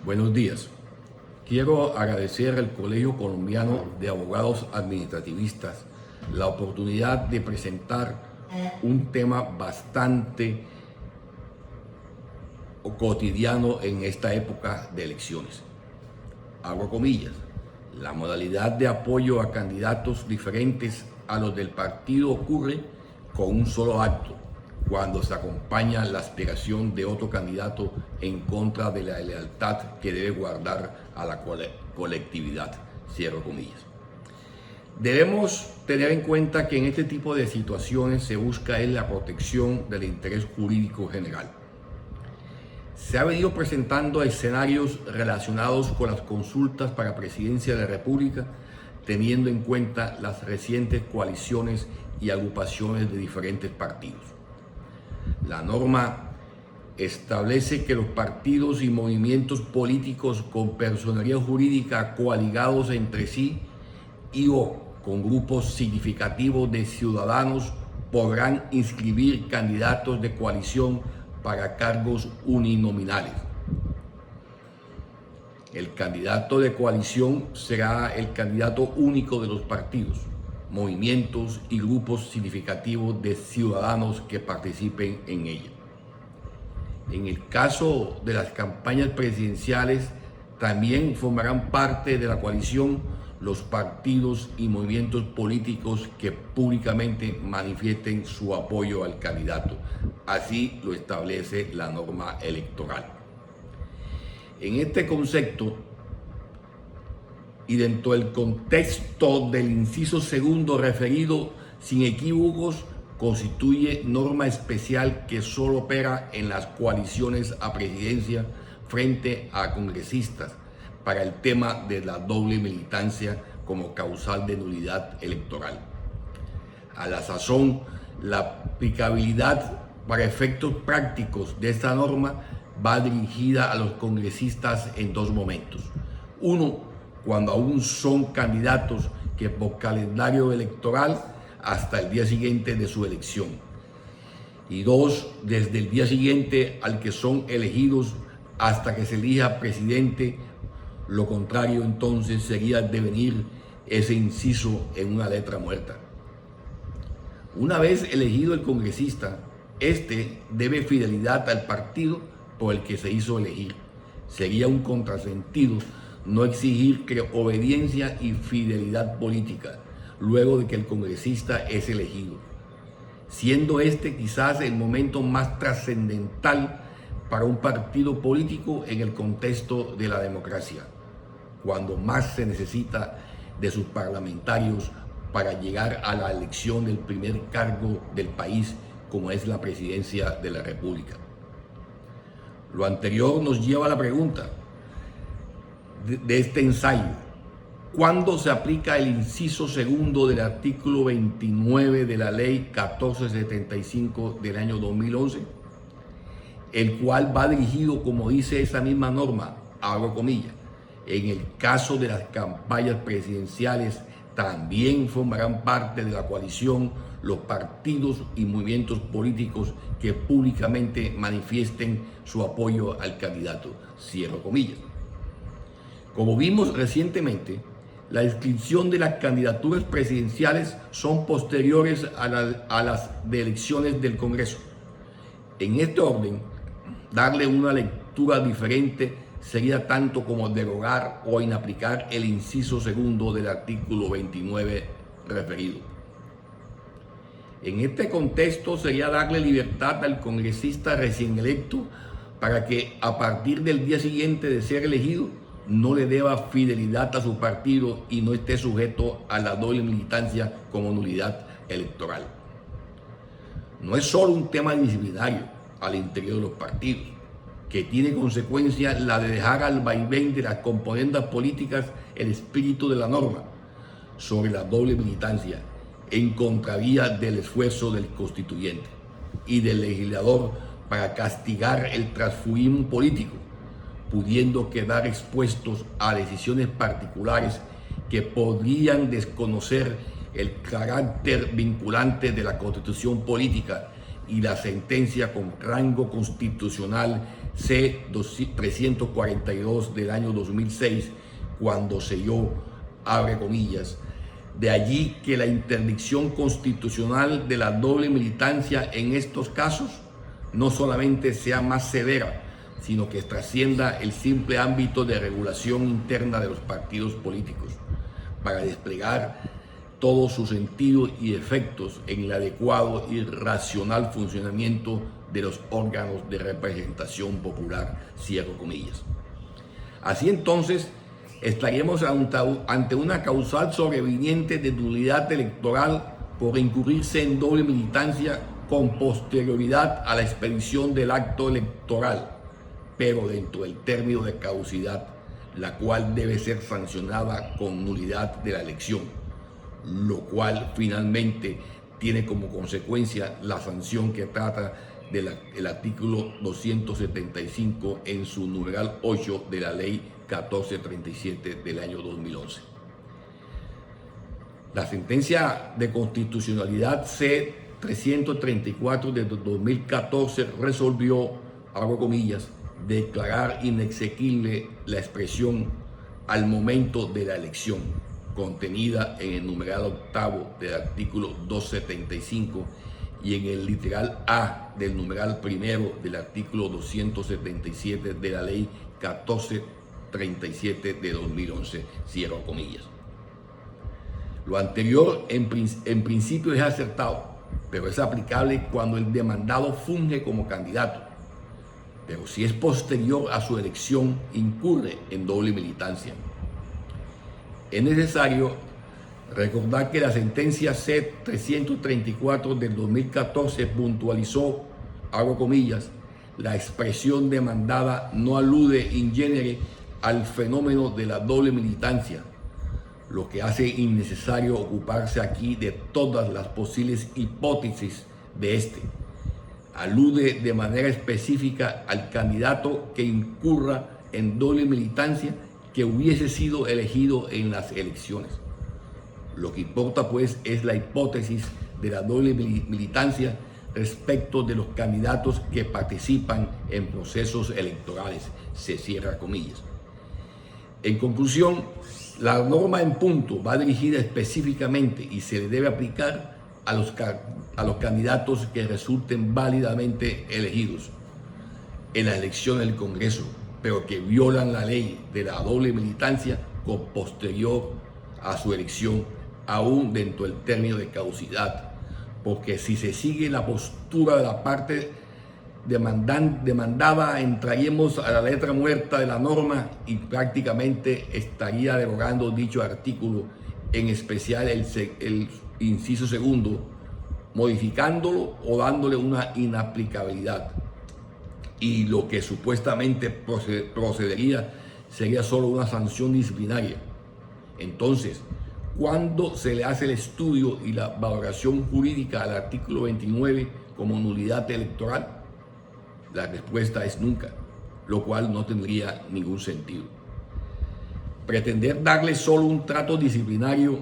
Buenos días. Quiero agradecer al Colegio Colombiano de Abogados Administrativistas la oportunidad de presentar un tema bastante cotidiano en esta época de elecciones. Abro comillas, la modalidad de apoyo a candidatos diferentes a los del partido ocurre con un solo acto, cuando se acompaña la aspiración de otro candidato en contra de la lealtad que debe guardar a la colectividad. Cierro comillas. Debemos tener en cuenta que en este tipo de situaciones se busca la protección del interés jurídico general. Se ha venido presentando escenarios relacionados con las consultas para presidencia de la República, teniendo en cuenta las recientes coaliciones y agrupaciones de diferentes partidos. La norma establece que los partidos y movimientos políticos con personería jurídica coaligados entre sí o con grupos significativos de ciudadanos podrán inscribir candidatos de coalición para cargos uninominales. El candidato de coalición será el candidato único de los partidos, movimientos y grupos significativos de ciudadanos que participen en ella. En el caso de las campañas presidenciales, también formarán parte de la coalición los partidos y movimientos políticos que públicamente manifiesten su apoyo al candidato. Así lo establece la norma electoral. En este concepto y dentro del contexto del inciso segundo referido, sin equívocos, constituye norma especial que solo opera en las coaliciones a presidencia frente a congresistas para el tema de la doble militancia como causal de nulidad electoral. A la sazón, la aplicabilidad para efectos prácticos de esta norma va dirigida a los congresistas en dos momentos. Uno, cuando aún son candidatos que por calendario electoral hasta el día siguiente de su elección. Y dos, desde el día siguiente al que son elegidos hasta que se elija presidente. Lo contrario entonces sería devenir ese inciso en una letra muerta. Una vez elegido el congresista, este debe fidelidad al partido por el que se hizo elegir. Sería un contrasentido no exigir obediencia y fidelidad política luego de que el congresista es elegido, siendo este quizás el momento más trascendental para un partido político en el contexto de la democracia, cuando más se necesita de sus parlamentarios para llegar a la elección del primer cargo del país, como es la presidencia de la República. Lo anterior nos lleva a la pregunta de este ensayo: ¿cuándo se aplica el inciso segundo del artículo 29 de la Ley 1475 del año 2011? El cual va dirigido, como dice esa misma norma, abro comillas, en el caso de las campañas presidenciales también formarán parte de la coalición los partidos y movimientos políticos que públicamente manifiesten su apoyo al candidato. Cierro comillas. Como vimos recientemente, la inscripción de las candidaturas presidenciales son posteriores a las de elecciones del Congreso. En este orden, darle una lectura diferente sería tanto como derogar o inaplicar el inciso segundo del artículo 29 referido. En este contexto sería darle libertad al congresista recién electo para que a partir del día siguiente de ser elegido no le deba fidelidad a su partido y no esté sujeto a la doble militancia como nulidad electoral. No es solo un tema disciplinario al interior de los partidos, que tiene consecuencia la de dejar al vaivén de las componendas políticas el espíritu de la norma sobre la doble militancia en contravía del esfuerzo del constituyente y del legislador para castigar el transfugismo político, pudiendo quedar expuestos a decisiones particulares que podrían desconocer el carácter vinculante de la Constitución política y la sentencia con rango constitucional C-342 del año 2006, cuando selló, abre comillas, de allí que la interdicción constitucional de la doble militancia en estos casos no solamente sea más severa, sino que trascienda el simple ámbito de regulación interna de los partidos políticos, para desplegar todo su sentido y efectos en el adecuado y racional funcionamiento de los órganos de representación popular, cierro comillas. Así entonces, estaríamos ante una causal sobreviniente de nulidad electoral por incurrirse en doble militancia con posterioridad a la expedición del acto electoral, pero dentro del término de caducidad, la cual debe ser sancionada con nulidad de la elección, lo cual finalmente tiene como consecuencia la sanción que trata del artículo 275 en su numeral 8 de la ley 1437 del año 2011. La sentencia de constitucionalidad C-334 de 2014 resolvió, abro comillas, declarar inexequible la expresión al momento de la elección, contenida en el numeral octavo del artículo 275 y en el literal A del numeral primero del artículo 277 de la ley 1437 de 2011, cierro comillas. Lo anterior en principio es acertado, pero es aplicable cuando el demandado funge como candidato. Pero si es posterior a su elección, incurre en doble militancia. Es necesario recordar que la sentencia C-334 del 2014 puntualizó, abro comillas, la expresión demandada no alude in genere al fenómeno de la doble militancia, lo que hace innecesario ocuparse aquí de todas las posibles hipótesis de este. Alude de manera específica al candidato que incurra en doble militancia que hubiese sido elegido en las elecciones. Lo que importa pues es la hipótesis de la doble militancia respecto de los candidatos que participan en procesos electorales, se cierra comillas. En conclusión, la norma en punto va dirigida específicamente y se le debe aplicar a los candidatos que resulten válidamente elegidos en la elección del Congreso, pero que violan la ley de la doble militancia con posterior a su elección, aún dentro del término de caducidad, porque si se sigue la postura de la parte demandada, entraríamos a la letra muerta de la norma y prácticamente estaría derogando dicho artículo, en especial el inciso segundo, modificándolo o dándole una inaplicabilidad. Y lo que supuestamente procedería sería solo una sanción disciplinaria. Entonces, ¿cuándo se le hace el estudio y la valoración jurídica al artículo 29 como nulidad electoral? La respuesta es nunca, lo cual no tendría ningún sentido. Pretender darle solo un trato disciplinario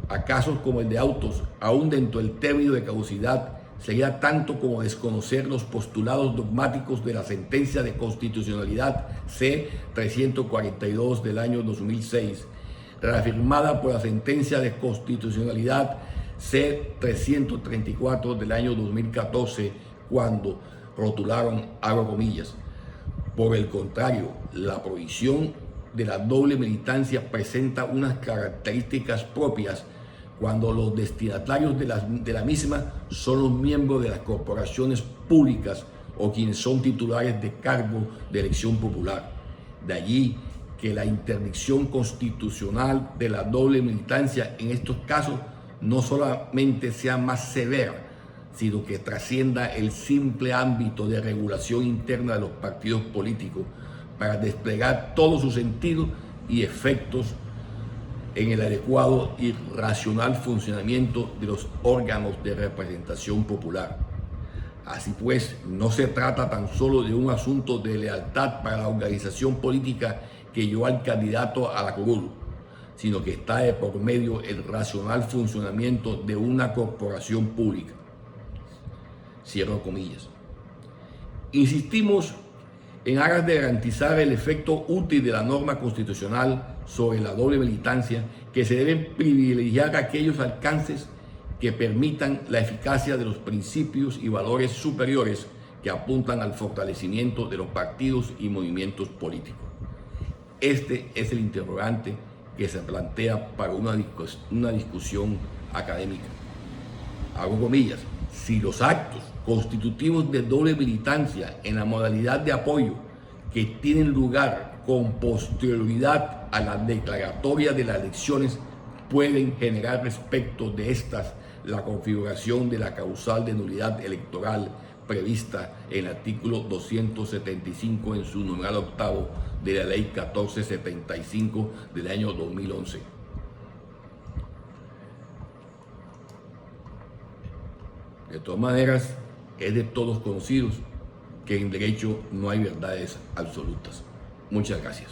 a casos como el de autos, aún dentro del término de caducidad, sería tanto como desconocer los postulados dogmáticos de la sentencia de constitucionalidad C-342 del año 2006, reafirmada por la sentencia de constitucionalidad C-334 del año 2014, cuando rotularon, abro comillas. Por el contrario, la prohibición de la doble militancia presenta unas características propias cuando los destinatarios de la misma son los miembros de las corporaciones públicas o quienes son titulares de cargo de elección popular. De allí que la interdicción constitucional de la doble militancia en estos casos no solamente sea más severa, sino que trascienda el simple ámbito de regulación interna de los partidos políticos para desplegar todo su sentido y efectos en el adecuado y racional funcionamiento de los órganos de representación popular. Así pues, no se trata tan solo de un asunto de lealtad para la organización política que llevó al candidato a la curul, sino que está de por medio el racional funcionamiento de una corporación pública. Cierro comillas. Insistimos en aras de garantizar el efecto útil de la norma constitucional sobre la doble militancia, que se deben privilegiar aquellos alcances que permitan la eficacia de los principios y valores superiores que apuntan al fortalecimiento de los partidos y movimientos políticos. Este es el interrogante que se plantea para una discusión académica. Hago comillas, si los actos constitutivos de doble militancia en la modalidad de apoyo que tienen lugar con posterioridad a la declaratoria de las elecciones pueden generar respecto de estas la configuración de la causal de nulidad electoral prevista en el artículo 275 en su numeral octavo de la ley 1475 del año 2011. De todas maneras, es de todos conocidos que en derecho no hay verdades absolutas. Muchas gracias.